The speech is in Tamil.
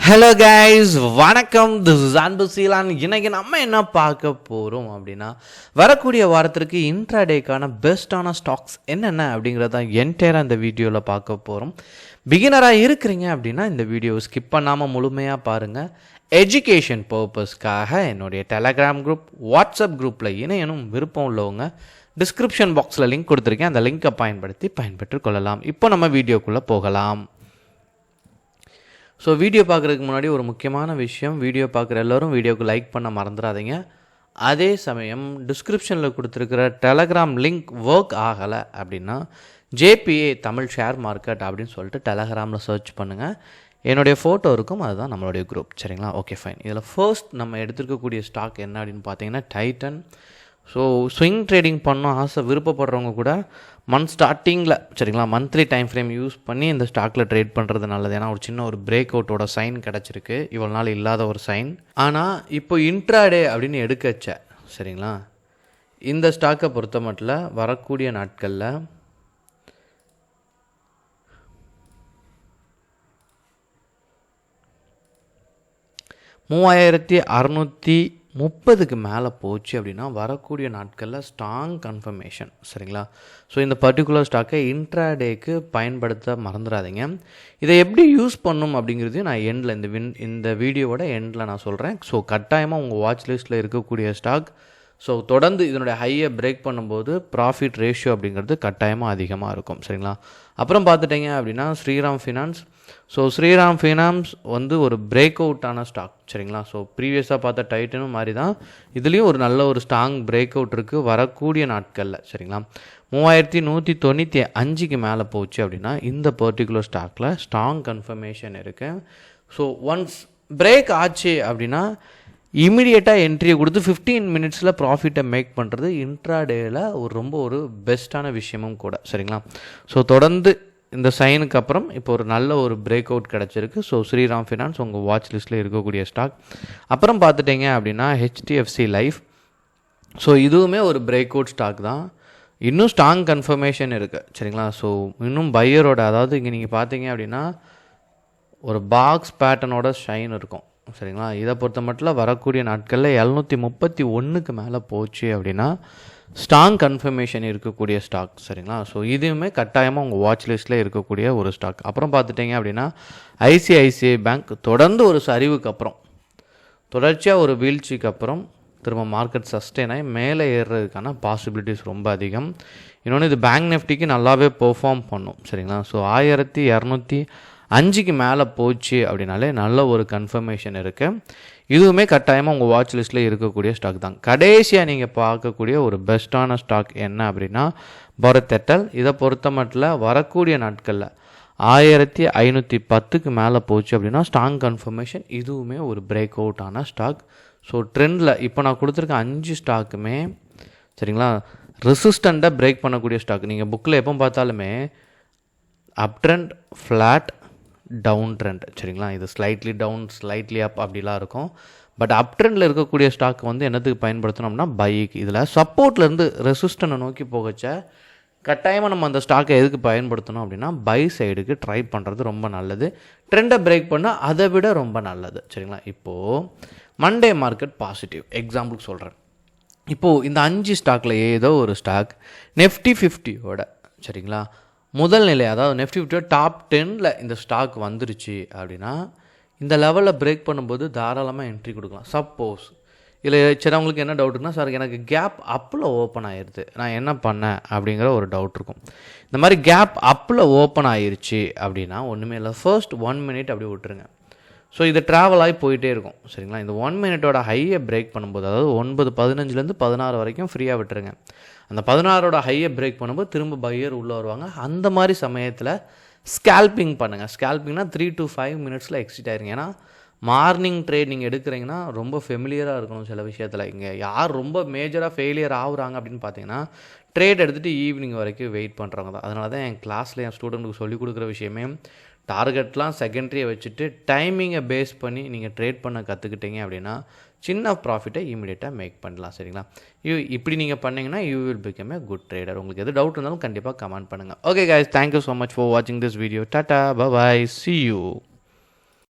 ஹலோ கைஸ், வணக்கம். திஸ் இஸ் அன்பு சீலான். இன்னைக்கு நம்ம என்ன பார்க்க போகிறோம் அப்படின்னா, வரக்கூடிய வாரத்திற்கு இன்ட்ராடேக்கான பெஸ்ட்டான ஸ்டாக்ஸ் என்னென்ன அப்படிங்கிறத என்டையராக இந்த வீடியோவில் பார்க்க போகிறோம். பிகினராக இருக்கிறீங்க அப்படின்னா இந்த வீடியோவை ஸ்கிப் பண்ணாமல் முழுமையாக பாருங்கள். எஜுகேஷன் பர்பஸ்க்காக என்னுடைய டெலகிராம் குரூப், வாட்ஸ்அப் குரூப்பில் இணையனும் விருப்பம் உள்ளவங்க டிஸ்கிரிப்ஷன் பாக்ஸில் லிங்க் கொடுத்துருக்கேன். அந்த லிங்கை பயன்பெற்று கொள்ளலாம். இப்போ நம்ம வீடியோக்குள்ளே போகலாம். ஸோ வீடியோ பார்க்குறதுக்கு முன்னாடி ஒரு முக்கியமான விஷயம், வீடியோ பார்க்குற எல்லோரும் வீடியோவுக்கு லைக் பண்ண மறந்துடாதீங்க. அதே சமயம் டிஸ்கிரிப்ஷனில் கொடுத்துருக்கிற டெலகிராம் லிங்க் ஒர்க் ஆகலை அப்படின்னா ஜேபிஏ தமிழ் ஷேர் மார்க்கெட் அப்படின்னு சொல்லிட்டு டெலகிராமில் சர்ச் பண்ணுங்கள். என்னுடைய ஃபோட்டோ இருக்கும், அதுதான் நம்மளுடைய குரூப். சரிங்களா? Okay, fine. இதில் ஃபர்ஸ்ட் நம்ம எடுத்துருக்கக்கூடிய ஸ்டாக் என்ன அப்படின்னு பார்த்தீங்கன்னா டைட்டன். ஸோ ஸ்விங் ட்ரேடிங் பண்ணோம் ஆசை விருப்பப்படுறவங்க கூட மந்த் ஸ்டார்டிங்கில், சரிங்களா, மந்த்லி டைம் ஃப்ரேம் யூஸ் பண்ணி இந்த ஸ்டாக்கில் ட்ரேட் பண்ணுறது நல்லது. ஏன்னா ஒரு சின்ன ஒரு பிரேக் அவுட்டோட சைன் கிடச்சிருக்கு, இவ்வளோ நாள் இல்லாத ஒரு சைன். ஆனால் இப்போ இன்ட்ராடே அப்படின்னு எடுக்கச்ச, சரிங்களா, இந்த ஸ்டாக்கை பொறுத்த மட்டும் வரக்கூடிய நாட்களில் $3630க்கு மேலே போச்சு அப்படின்னா வரக்கூடிய நாட்களில் ஸ்ட்ராங் கன்ஃபர்மேஷன். சரிங்களா? ஸோ இந்த பர்டிகுலர் ஸ்டாக்கை இன்ட்ராடேக்கு பயன்படுத்த மறந்துடாதீங்க. இதை எப்படி யூஸ் பண்ணும் அப்படிங்கிறதையும் நான் எண்டில் இந்த வீடியோவோட எண்டில் நான் சொல்கிறேன். ஸோ கட்டாயமாக உங்கள் வாட்ச் லிஸ்ட்டில் இருக்கக்கூடிய ஸ்டாக். ஸோ தொடர்ந்து இதனுடைய ஹையை பிரேக் பண்ணும்போது ப்ராஃபிட் ரேஷியோ அப்படிங்கிறது கட்டாயமாக அதிகமாக இருக்கும். சரிங்களா? அப்புறம் பார்த்துட்டிங்க அப்படின்னா Sriram finance. So Sriram finance ஒரு பிரேக் அவுட்டான ஸ்டாக். சரிங்களா? ஸோ ப்ரீவியஸாக பார்த்த டைட்டனும் மாதிரி தான் இதுலேயும் ஒரு நல்ல ஒரு ஸ்ட்ராங் பிரேக் அவுட் இருக்குது வரக்கூடிய நாட்களில். சரிங்களா? 3195க்கு மேலே போச்சு அப்படின்னா இந்த பர்டிகுலர் ஸ்டாக்கில் ஸ்ட்ராங் கன்ஃபர்மேஷன் இருக்குது. ஸோ ஒன்ஸ் பிரேக் ஆச்சு அப்படின்னா இமீடியட்டாக என்ட்ரியை கொடுத்து 15 மினிட்ஸில் ப்ராஃபிட்டை மேக் பண்ணுறது இன்ட்ராடேயில் ரொம்ப ஒரு பெஸ்ட்டான விஷயமும் கூட. சரிங்களா? ஸோ தொடர்ந்து இந்த சைனுக்கு அப்புறம் இப்போ ஒரு நல்ல ஒரு பிரேக் அவுட் கிடச்சிருக்கு. ஸோ ஸ்ரீராம் ஃபினான்ஸ் உங்கள் வாட்ச் லிஸ்ட்டில் இருக்கக்கூடிய ஸ்டாக். அப்புறம் பார்த்துட்டிங்க அப்படின்னா ஹெச்டிஎஃப்சி லைஃப். ஸோ இதுவுமே ஒரு பிரேக் அவுட் ஸ்டாக் தான், இன்னும் ஸ்ட்ராங் கன்ஃபர்மேஷன் இருக்குது. சரிங்களா? ஸோ இன்னும் பையரோட, அதாவது இங்கே நீங்கள் பார்த்தீங்க அப்படின்னா ஒரு பாக்ஸ் பேட்டர்னோட ஷைன் இருக்கும். சரிங்களா? இதை பொறுத்த மட்டும் வரக்கூடிய நாட்களில் 731க்கு மேலே போச்சு அப்படின்னா ஸ்ட்ராங் கன்ஃபர்மேஷன் இருக்கக்கூடிய ஸ்டாக். சரிங்களா? ஸோ இதுவுமே கட்டாயமாக உங்கள் வாட்ச் லிஸ்ட்டில் இருக்கக்கூடிய ஒரு ஸ்டாக். அப்புறம் பார்த்துட்டிங்க அப்படின்னா ஐசிஐசிஐ பேங்க் தொடர்ந்து ஒரு சரிவுக்கு அப்புறம், தொடர்ச்சியாக ஒரு வீழ்ச்சிக்கு அப்புறம் திரும்ப மார்க்கெட் சஸ்டெயின் ஆகி மேலே ஏறுறதுக்கான பாசிபிலிட்டிஸ் ரொம்ப அதிகம். இன்னொன்று இது பேங்க் நிஃப்டிக்கு நல்லாவே பெர்ஃபார்ம் பண்ணும். சரிங்களா? ஸோ 1205க்கு மேலே போச்சு அப்படின்னாலே நல்ல ஒரு கன்ஃபர்மேஷன் இருக்குது. இதுவுமே கட்டாயமாக உங்கள் வாட்ச் லிஸ்ட்டில் இருக்கக்கூடிய ஸ்டாக் தான். கடைசியாக நீங்கள் பார்க்கக்கூடிய ஒரு பெஸ்ட்டான ஸ்டாக் என்ன அப்படின்னா பாரத் ஏர்டெல். இதை பொறுத்த மட்டும் வரக்கூடிய நாட்களில் 1510க்கு மேலே போச்சு அப்படின்னா ஸ்ட்ராங் கன்ஃபர்மேஷன். இதுவுமே ஒரு பிரேக் அவுட்டான ஸ்டாக். ஸோ ட்ரெண்டில் இப்போ நான் கொடுத்துருக்க 5 ஸ்டாக்குமே, சரிங்களா, ரெசிஸ்டண்ட்டாக பிரேக் பண்ணக்கூடிய ஸ்டாக். நீங்கள் புக்கில் எப்போ பார்த்தாலுமே up trend, flat, down trend. சரிங்களா? இது ஸ்லைட்லி டவுன், ஸ்லைட்லி அப் அப்படிலாம் இருக்கும். பட் அப் ட்ரெண்டில் இருக்கக்கூடிய ஸ்டாக் என்னத்துக்கு பயன்படுத்தணும்னா பைக்கு. இதில் சப்போர்ட்லேருந்து ரெசிஸ்டனை நோக்கி போகச்ச கட்டாயமாக நம்ம அந்த ஸ்டாக்கை எதுக்கு பயன்படுத்தணும் அப்படின்னா பை சைடுக்கு ட்ரை பண்ணுறது ரொம்ப நல்லது. ட்ரெண்டை பிரேக் பண்ணால் அதை விட ரொம்ப நல்லது. சரிங்களா? இப்போது மண்டே மார்க்கெட் பாசிட்டிவ் எக்ஸாம்பிளுக்கு சொல்கிறேன். இப்போது இந்த 5 ஸ்டாக்கில் ஏதோ ஒரு ஸ்டாக் நிஃப்டி 50யோட, சரிங்களா, முதல் நிலை, அதாவது நிஃப்டி 50 டாப் 10ல் இந்த ஸ்டாக் வந்துருச்சு அப்படின்னா இந்த லெவலில் பிரேக் பண்ணும்போது தாராளமாக என்ட்ரி கொடுக்கலாம். சப்போஸ் இல்லை சரி அவங்களுக்கு என்ன டவுட்னா, சார் எனக்கு கேப் அப்பில் ஓப்பன் ஆகிடுது, நான் என்ன பண்ணேன் அப்படிங்கிற ஒரு டவுட் இருக்கும். இந்த மாதிரி கேப் அப்பில் ஓப்பன் ஆகிருச்சு அப்படின்னா ஒன்றுமே இல்லை, ஃபர்ஸ்ட் 1 மினிட் அப்படி விட்டுருங்க. ஸோ இது ட்ராவல் ஆகி போயிட்டே இருக்கும். சரிங்களா? இந்த 1 மினிட்டோட ஹையை பிரேக் பண்ணும்போது, அதாவது 9:15 16 வரைக்கும் ஃப்ரீயாக விட்டுருங்க. அந்த 16ஓட ஹையை பிரேக் பண்ணும்போது திரும்ப பையர் உள்ளே வருவாங்க. அந்த மாதிரி சமயத்தில் ஸ்கேல்பிங் பண்ணுங்கள். ஸ்கேல்பிங்னா 3 to 5 மினிட்ஸில் எக்ஸிட் ஆயிருங்க. ஏன்னா மார்னிங் ட்ரேட் நீங்கள் எடுக்கிறீங்கன்னா ரொம்ப ஃபெமிலியராக இருக்கணும் சில விஷயத்தில். இங்கே யார் ரொம்ப மேஜராக ஃபெயிலியர் ஆகுறாங்க அப்படின்னு பார்த்தீங்கன்னா ட்ரேட் எடுத்துகிட்டு ஈவினிங் வரைக்கும் வெயிட் பண்ணுறவங்க தான். அதனால தான் என் கிளாஸில் என் ஸ்டூடெண்ட்டுக்கு சொல்லிக் கொடுக்குற விஷயமே டார்கெட்லாம் செகண்டரியை வச்சுட்டு டைமிங்கை பேஸ் பண்ணி நீங்கள் ட்ரேட் பண்ண கற்றுக்கிட்டீங்க அப்படின்னா சின்ன ப்ராஃபிட்டை இமீடியட்டாக மேக் பண்ணலாம். சரிங்களா? இப்படி நீங்கள் பண்ணிங்கன்னா you will become a good trader. உங்களுக்கு எது டவுட் இருந்தாலும் கண்டிப்பாக கமெண்ட் பண்ணுங்கள். Okay guys, thank you so much for வாட்சிங் this video. Tata, bye, see you.